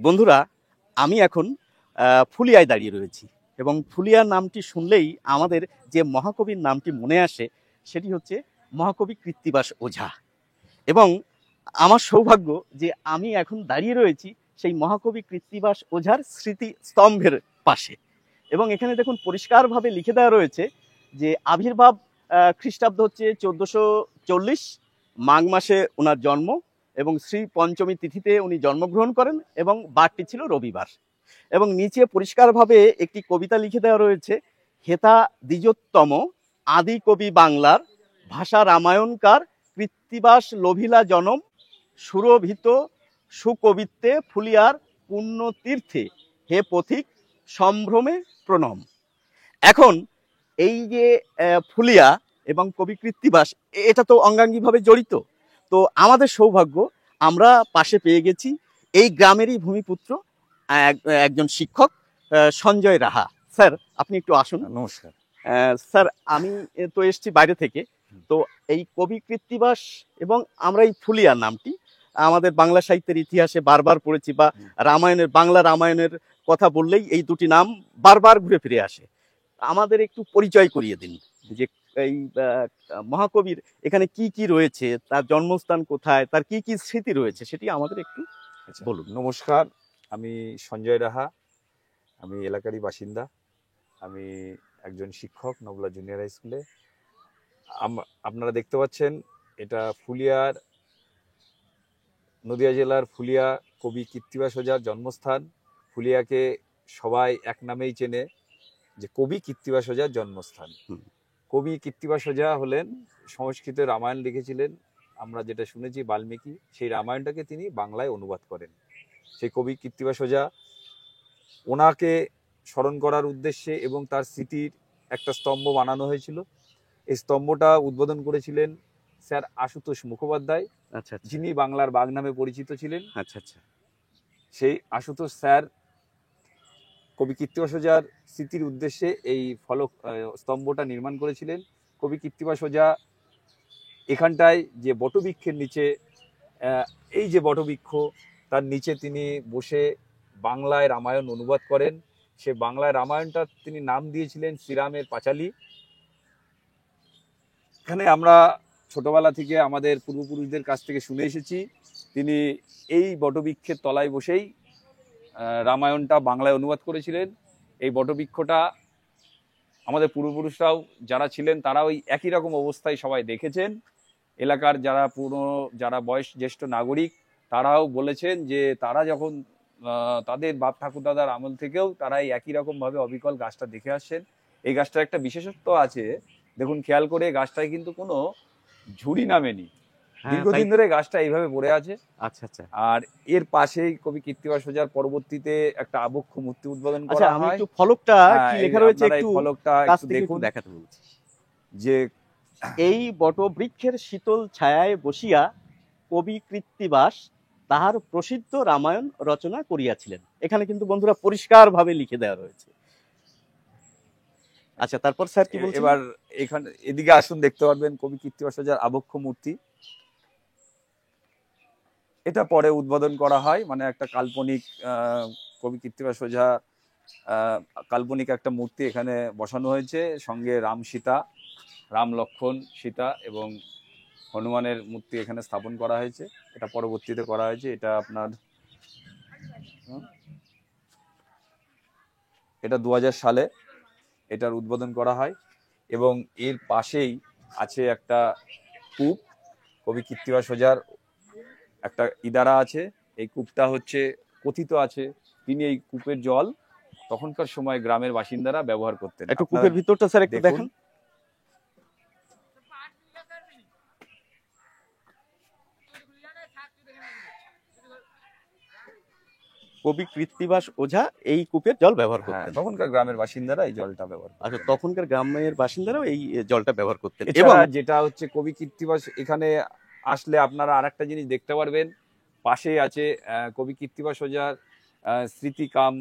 বন্ধুরা, আমি এখন ফুলিয়ায় দাঁড়িয়ে রয়েছি এবং ফুলিয়ার নামটি শুনলেই আমাদের যে মহাকবির নামটি মনে আসে সেটি হচ্ছে মহাকবি কৃত্তিবাস ওঝা। এবং আমার সৌভাগ্য যে আমি এখন দাঁড়িয়ে রয়েছি সেই মহাকবি কৃত্তিবাস ওঝার স্মৃতি স্তম্ভের পাশে। এবং এখানে দেখুন পরিষ্কারভাবে লিখে দেওয়া রয়েছে যে আবির্ভাব খ্রিস্টাব্দ হচ্ছে 1440, মাঘ মাসে ওনার জন্ম এবং শ্রী পঞ্চমী তিথিতে উনি জন্মগ্রহণ করেন এবং বারটি ছিল রবিবার। এবং নিচে পরিষ্কারভাবে একটি কবিতা লিখে দেওয়া রয়েছে, হেতা দ্বিজোত্তম আদি কবি বাংলার, ভাষা রামায়ণকার, কৃত্তিবাস লোভিলা জনম, সুরভিত সুকবিত্বে ফুলিয়ার পুণ্য তীর্থে, হে পথিক সম্ভ্রমে প্রণম। এখন এই যে ফুলিয়া এবং কবি কৃত্তিবাস, এটা তো অঙ্গাঙ্গিভাবে জড়িত। তো আমাদের সৌভাগ্য, আমরা পাশে পেয়ে গেছি এই গ্রামেরই ভূমিপুত্র একজন শিক্ষক, সঞ্জয় রাহা। স্যার, আপনি একটু আসুন। নমস্কার স্যার, আমি তো এসেছি বাইরে থেকে। তো এই কবি কৃত্তিবাস এবং আমরা এই ফুলিয়া নামটি আমাদের বাংলা সাহিত্যের ইতিহাসে বারবার পড়েছি, বা রামায়ণের, বাংলা রামায়ণের কথা বললেই এই দুটি নাম বারবার ঘুরে ফিরে আসে। আমাদের একটু পরিচয় করিয়ে দিন যে এই মহাকবির এখানে কি কি রয়েছে, তার জন্মস্থান কোথায়, তার কি কি স্মৃতি রয়েছে, সেটি আমাদের একটু বলুন। নমস্কার, আমি সঞ্জয় রাহা, আমি এলাকারই বাসিন্দা। আমি একজন শিক্ষক নবলা জুনিয়র হাই স্কুলে। আপনারা দেখতে পাচ্ছেন এটা ফুলিয়ার, নদিয়া জেলার ফুলিয়া কবি কৃত্তিবাস ওঝার জন্মস্থান। ফুলিয়াকে সবাই এক নামেই চেনে যে কবি কৃত্তিবাস ওঝার জন্মস্থান। কবি কৃত্তিবাস ওঝা হলেন সংস্কৃতে রামায়ণ লিখেছিলেন, আমরা যেটা শুনেছি বাল্মীকি, সেই রামায়ণটাকে তিনি বাংলায় অনুবাদ করেন। সেই কবি কৃত্তিবাস ওঝা, ওনাকে স্মরণ করার উদ্দেশ্যে এবং তার স্মৃতির একটা স্তম্ভ বানানো হয়েছিল। এই স্তম্ভটা উদ্বোধন করেছিলেন স্যার আশুতোষ মুখোপাধ্যায়, যিনি বাংলার বাঘ নামে পরিচিত ছিলেন। সেই আশুতোষ স্যার কবি কৃত্তিবাস ওঝার স্মৃতির উদ্দেশ্যে এই ফলক স্তম্ভটা নির্মাণ করেছিলেন। কবি কৃত্তিবাস ওঝা এখানটায় যে বটবৃক্ষের নিচে, এই যে বটবৃক্ষ, তার নিচে তিনি বসে বাংলায় রামায়ণ অনুবাদ করেন। সে বাংলায় রামায়ণটা তিনি নাম দিয়েছিলেন শ্রীরামের পাঁচালী। এখানে আমরা ছোটবেলা থেকে আমাদের পূর্বপুরুষদের কাছ থেকে শুনে এসেছি তিনি এই বটবৃক্ষের তলায় বসেই রামায়ণটা বাংলায় অনুবাদ করেছিলেন। এই বটবৃক্ষটা আমাদের পূর্বপুরুষরাও যারা ছিলেন তারা ওই একই রকম অবস্থায় সবাই দেখেছেন। এলাকার যারা বয়স জ্যেষ্ঠ নাগরিক তারাও বলেছেন যে তারা যখন তাদের বাপ ঠাকুরদাদার আমল থেকেও তারা এই একই রকম ভাবে অবিকল গাছটা দেখে আসছেন। এই গাছটার একটা বিশেষত্ব আছে, দেখুন খেয়াল করে, গাছটায় কিন্তু কোনো ঝুড়ি নামেনি, দীর্ঘদিন ধরে গাছটা এইভাবে পড়ে আছে। আচ্ছা। আর এর পাশেই কবি কৃত্তিবাস ওঝার পরবর্তীতে একটা আবক্ষ মূর্তি উদ্বোধন করা হয়। আমি একটু ফলকটা কি লেখা রয়েছে ফলকটা একটু দেখুন, দেখাতে বলছি। যে এই বটবৃক্ষের শীতল ছায়ায় বসিয়া কবি কৃত্তিবাস তাহার প্রসিদ্ধ রামায়ণ রচনা করিয়াছিলেন। এখানে কিন্তু বন্ধুরা পরিষ্কার ভাবে লিখে দেওয়া রয়েছে। আচ্ছা, তারপর স্যার কি বলছেন? এবার এখানে এদিকে আসুন, দেখতে পারবেন কবি কৃত্তিবাস ওঝার আবক্ষ মূর্তি। এটা পরে উদ্বোধন করা হয়, মানে একটা কাল্পনিক কবি কৃত্তিবাস ওঝা কাল্পনিক একটা মূর্তি এখানে বসানো হয়েছে, সঙ্গে রাম সীতা, রাম লক্ষ্মণ সীতা এবং হনুমানের মূর্তি এখানে স্থাপন করা হয়েছে। এটা পরবর্তীতে করা হয়েছে। এটা আপনার এটা 2000 সালে এটার উদ্বোধন করা হয়। এবং এর পাশেই আছে একটা কূপ, কবি কৃত্তিবাস ওঝার একটা ইদারা আছে। এই কূপটা হচ্ছে, কথিত আছে তিনি এই কূপের জল তখনকার সময় গ্রামের বাসিন্দারা ব্যবহার করতেন। একটু কূপের ভিতরটা স্যার একটু দেখুন। কবি কৃত্তিবাস ওঝা এই কূপের জল ব্যবহার করতেন। তখনকার গ্রামের বাসিন্দারা এই জলটা ব্যবহার করতেন। আচ্ছা, তখনকার গ্রামের বাসিন্দারাও এই জলটা ব্যবহার করতেন। এবং যেটা হচ্ছে কবি কৃত্তিবাস, এখানে আসলে আপনারা আরেকটা জিনিস দেখতে পারবেন, পাশেই আছে কবি কৃত্তিবাস ওঝার স্মৃতি কাম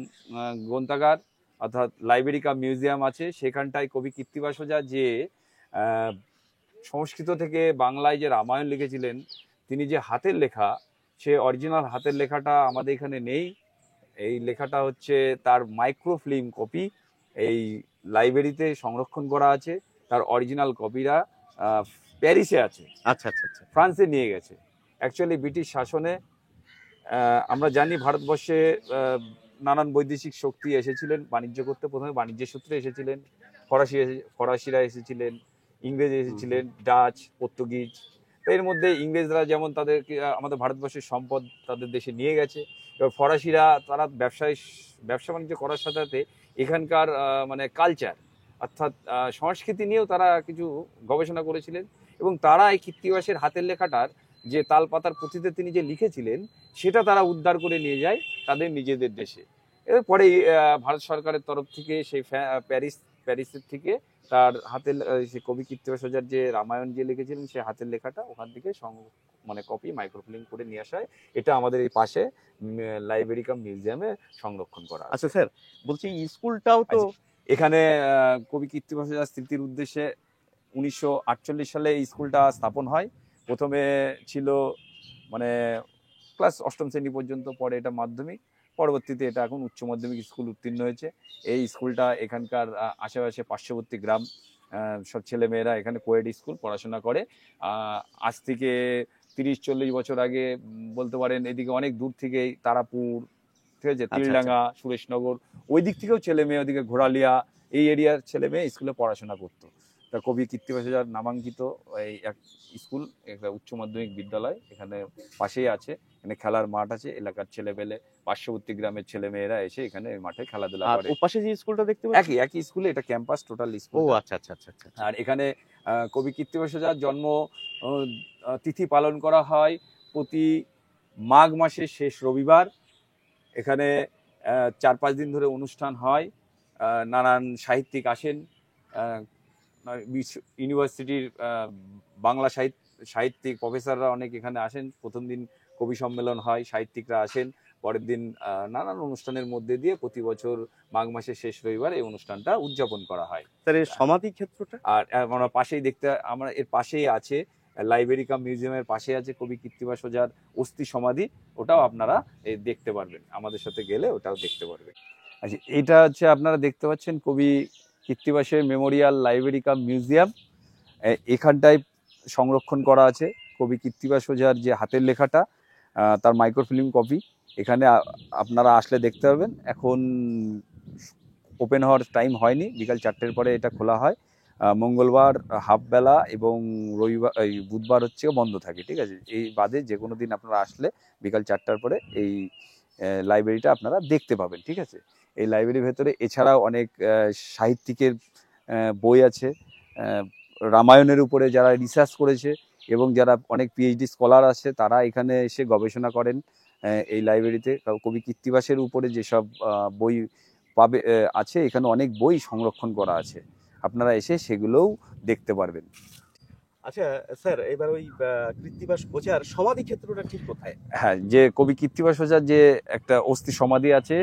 গ্রন্থাগার, অর্থাৎ লাইব্রেরি কাম মিউজিয়াম আছে। সেখানটায় কবি কৃত্তিবাস ওঝা যে সংস্কৃত থেকে বাংলায় যে রামায়ণ লিখেছিলেন, তিনি যে হাতের লেখা, সে অরিজিনাল হাতের লেখাটা আমাদের এখানে নেই। এই লেখাটা হচ্ছে তার মাইক্রোফিল্ম কপি এই লাইব্রেরিতে সংরক্ষণ করা আছে। তার অরিজিনাল কপিরা প্যারিসে আছে, আচ্ছা আচ্ছা আচ্ছা। ফ্রান্সে নিয়ে গেছে। অ্যাকচুয়ালি ব্রিটিশ শাসনে আমরা জানি ভারতবর্ষে নানান বৈদেশিক শক্তি এসেছিলেন বাণিজ্য করতে। প্রথমে বাণিজ্যের সূত্রে এসেছিলেন, ফরাসিরা এসেছিলেন, ইংরেজ এসেছিলেন, ডাচ, পর্তুগিজ। তো এর মধ্যে ইংরেজরা যেমন তাদের আমাদের ভারতবর্ষের সম্পদ তাদের দেশে নিয়ে গেছে। এবার ফরাসিরা তারা ব্যবসা বাণিজ্য করার সাথে সাথে এখানকার মানে কালচার অর্থাৎ সংস্কৃতি নিয়েও তারা কিছু গবেষণা করেছিলেন। এবং তারা এই কৃত্তিবাসের হাতের লেখাটার যে তালপাতার পুঁথিতে তিনি যে লিখেছিলেন সেটা তারা উদ্ধার করে নিয়ে যায় তাদের নিজেদের দেশে। এরপরে ভারত সরকারের তরফ থেকে সেই প্যারিসের থেকে তার হাতের সে কবি কৃত্তিবাস ওঝার যে রামায়ণ যে লিখেছিলেন সে হাতের লেখাটা ওখান থেকে মানে কপি মাইক্রোফিল্ম করে নিয়ে আসা হয়। এটা আমাদের এই পাশে লাইব্রেরি কাম মিউজিয়ামে সংরক্ষণ করা আছে। আচ্ছা স্যার, বলছি স্কুলটাও তো এখানে কবি কৃত্তিবাস ওঝার স্মৃতির উদ্দেশ্যে 1948 সালে এই স্কুলটা স্থাপন হয়। প্রথমে ছিল মানে ক্লাস 8ম শ্রেণী পর্যন্ত, পরে এটা মাধ্যমিক, পরবর্তীতে এটা এখন উচ্চ মাধ্যমিক স্কুল উত্তীর্ণ হয়েছে। এই স্কুলটা এখানকার আশেপাশে পার্শ্ববর্তী গ্রাম সব ছেলেমেয়েরা এখানে কোয়েড স্কুল পড়াশোনা করে। আজ থেকে 30-40 বছর আগে বলতে পারেন এদিকে অনেক দূর থেকেই তারাপুর, ঠিক আছে, তিলডাঙ্গা, সুরেশনগর, ওই দিক থেকেও ছেলে মেয়ে, ওদিকে ঘোড়ালিয়া এই এরিয়ার ছেলে মেয়ে স্কুলে পড়াশোনা করতো। তা কবি কৃত্তিবাস ওঝার নামাঙ্কিত এই এক স্কুল, একটা উচ্চ মাধ্যমিক বিদ্যালয় এখানে পাশেই আছে। এখানে খেলার মাঠ আছে, এলাকার ছেলেপেলে পার্শ্ববর্তী গ্রামের ছেলে মেয়েরা এসে এখানে মাঠে খেলাধুলা করে। আর পাশে যে স্কুলটা দেখতে পাচ্ছি একই স্কুলে, এটা ক্যাম্পাস টোটাল স্কুল। ও আচ্ছা আচ্ছা আচ্ছা আচ্ছা। আর আর এখানে কবি কৃত্তিবাস ওঝার জন্ম তিথি পালন করা হয় প্রতি মাঘ মাসের শেষ রবিবার। এখানে 4-5 দিন ধরে অনুষ্ঠান হয়, নানান সাহিত্যিক আসেন, ইউনিভার্সিটির বাংলা সাহিত্যিক প্রফেসররা অনেক এখানে আসেন। প্রথম দিন কবি সম্মেলন হয়, সাহিত্যিকরা আসেন। পরের দিন নানান অনুষ্ঠানের মধ্যে দিয়ে প্রতি বছর মাঘ মাসের শেষ রবিবার এই অনুষ্ঠানটা উদযাপন করা হয়। স্যার এর সমাধি ক্ষেত্রটা? আর আমরা পাশেই আমরা এর পাশেই আছে লাইব্রেরি কাম মিউজিয়ামের পাশে আছে কবি কৃত্তিবাস ওঝার অস্থি সমাধি, ওটাও আপনারা দেখতে পারবেন, আমাদের সাথে গেলে ওটাও দেখতে পারবেন। আচ্ছা, এটা হচ্ছে আপনারা দেখতে পাচ্ছেন কবি কৃত্তিবাসের মেমোরিয়াল লাইব্রেরি কাম মিউজিয়াম। এখানটায় সংরক্ষণ করা আছে কবি কৃত্তিবাস ওঝার যে হাতের লেখাটা, তার মাইক্রোফিল্ম কপি। এখানে আপনারা আসলে দেখতে পারবেন। এখন ওপেন হওয়ার টাইম হয়নি, বিকাল 4টের পরে এটা খোলা হয়। মঙ্গলবার হাফ বেলা এবং রবিবার বুধবার হচ্ছে বন্ধ থাকে, ঠিক আছে। এই বাদে যে কোনো দিন আপনারা আসলে বিকাল 4টার পরে এই লাইব্রেরিটা আপনারা দেখতে পাবেন, ঠিক আছে। এই লাইব্রেরির ভেতরে এছাড়াও অনেক সাহিত্যিকের বই আছে, রামায়ণের উপরে যারা রিসার্চ করেছে এবং যারা অনেক পিএইচডি স্কলার আছে তারা এখানে এসে গবেষণা করেন এই লাইব্রেরিতে। কবি কৃত্তিবাসের উপরে যেসব বই পাবে আছে, এখানে অনেক বই সংরক্ষণ করা আছে, আপনারা এসে সেগুলোও দেখতে পারবেন। আচ্ছা স্যার, এবার ওই কৃত্তিবাস ওঝার সমাধি ক্ষেত্রটা ঠিক কোথায়? হ্যাঁ, যে কবি কৃত্তিবাস ওঝার যে একটা অস্থি সমাধি আছে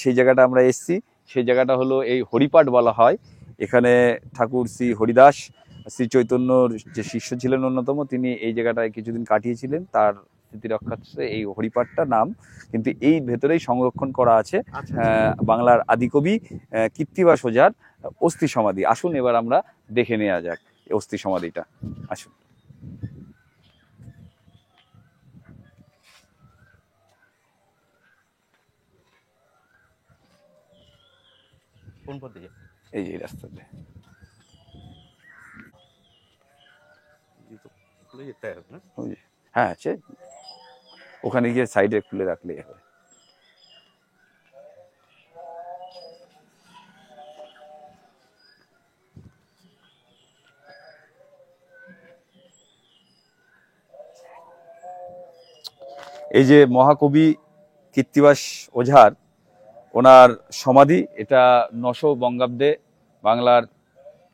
সেই জায়গাটা আমরা এসছি। সেই জায়গাটা হলো এই হরিপাঠ বলা হয়। এখানে ঠাকুর শ্রী হরিদাস, শ্রী চৈতন্যর যে শিষ্য ছিলেন অন্যতম, তিনি এই জায়গাটায় কিছুদিন কাটিয়েছিলেন, তার স্মৃতি রক্ষার্থে এই হরিপাঠটা নাম। কিন্তু এই ভেতরেই সংরক্ষণ করা আছে বাংলার আদিকবি কৃত্তিবাস ওঝার অস্থি সমাধি। আসুন এবার আমরা দেখে নেওয়া যাক অস্থি সমাধিটা, আসুন। কোন পথে যায়? এই যে রাস্তাতে। হ্যাঁ আছে, ওখানে গিয়ে সাইডে খুলে রাখলেই হবে। এই যে মহাকবি কৃত্তিবাস ওঝার ওনার সমাধি, এটা 900 বঙ্গাব্দে, বাংলার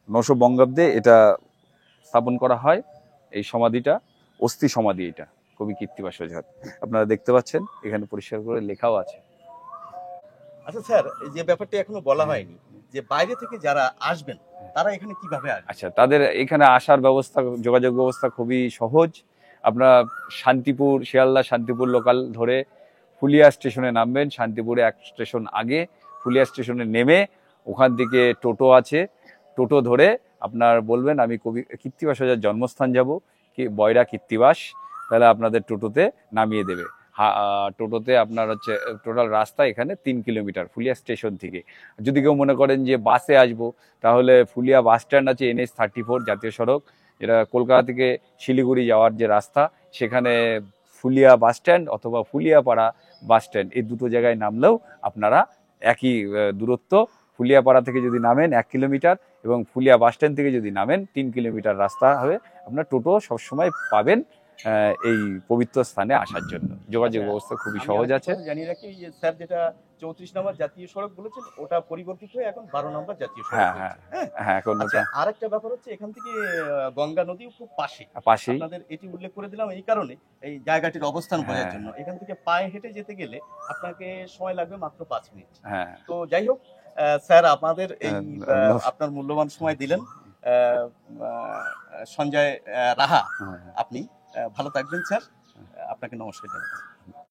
900 বঙ্গাব্দে এটা স্থাপন করা হয়। এই সমাধিটা অস্থি সমাধি, এটা কবি কৃত্তিবাস ওঝার। আপনারা দেখতে পাচ্ছেন এখানে পরিষ্কার করে লেখাও আছে। আচ্ছা স্যার, যে ব্যাপারটা এখনো বলা হয়নি, যে বাইরে থেকে যারা আসবেন তারা এখানে কিভাবে আসবে? আচ্ছা, তাদের এখানে আসার ব্যবস্থা, যোগাযোগ ব্যবস্থা খুবই সহজ। আপনারা শান্তিপুর, শিয়ালদা শান্তিপুর লোকাল ধরে ফুলিয়া স্টেশনে নামবেন, শান্তিপুরে 1 স্টেশন আগে ফুলিয়া স্টেশনে নেমে ওখান থেকে টোটো আছে, টোটো ধরে আপনার বলবেন আমি কবি কৃত্তিবাস ওঝার জন্মস্থান যাব, কি বয়রা কৃত্তিবাস, তাহলে আপনাদের টোটোতে নামিয়ে দেবে। টোটোতে আপনার হচ্ছে টোটাল রাস্তা এখানে 3 কিলোমিটার ফুলিয়া স্টেশন থেকে। যদি কেউ মনে করেন যে বাসে আসবো, তাহলে ফুলিয়া বাস স্ট্যান্ড আছে, NH-34 জাতীয় সড়ক, যেটা কলকাতা থেকে শিলিগুড়ি যাওয়ার যে রাস্তা, সেখানে ফুলিয়া বাস স্ট্যান্ড অথবা ফুলিয়াপাড়া বাস স্ট্যান্ড, এই দুটো জায়গায় নামলেও আপনারা একই দূরত্ব। ফুলিয়াপাড়া থেকে যদি নামেন 1 কিলোমিটার এবং ফুলিয়া বাস স্ট্যান্ড থেকে যদি নামেন 3 কিলোমিটার রাস্তা হবে। আপনার টোটো সবসময় পাবেন এই পবিত্র স্থানে আসার জন্য। যোগাযোগ ব্যবস্থা খুবই সহজ আছে। জানিয়ে রাখি স্যার, যেটা 34 নম্বর জাতীয় সড়ক বলেছেন, ওটা পরিবর্তিত হয়ে এখন 12 নম্বর জাতীয় সড়ক। হ্যাঁ এখন আর একটা ব্যাপার হচ্ছে, এখান থেকে গঙ্গা নদীও খুব পাশেই। আপনাদের এটি উল্লেখ করে দিলাম এই কারণে, এই জায়গাটির অবস্থান বোঝার জন্য। এখান থেকে পায়ে হেঁটে যেতে গেলে আপনাকে সময় লাগবে মাত্র 5 মিনিট। তো যাই হোক স্যার, আমাদের এই আপনার মূল্যবান সময় দিলেন। সঞ্জয় রাহা, আপনি ভালো থাকবেন স্যার, আপনাকে নমস্কার জানাচ্ছি।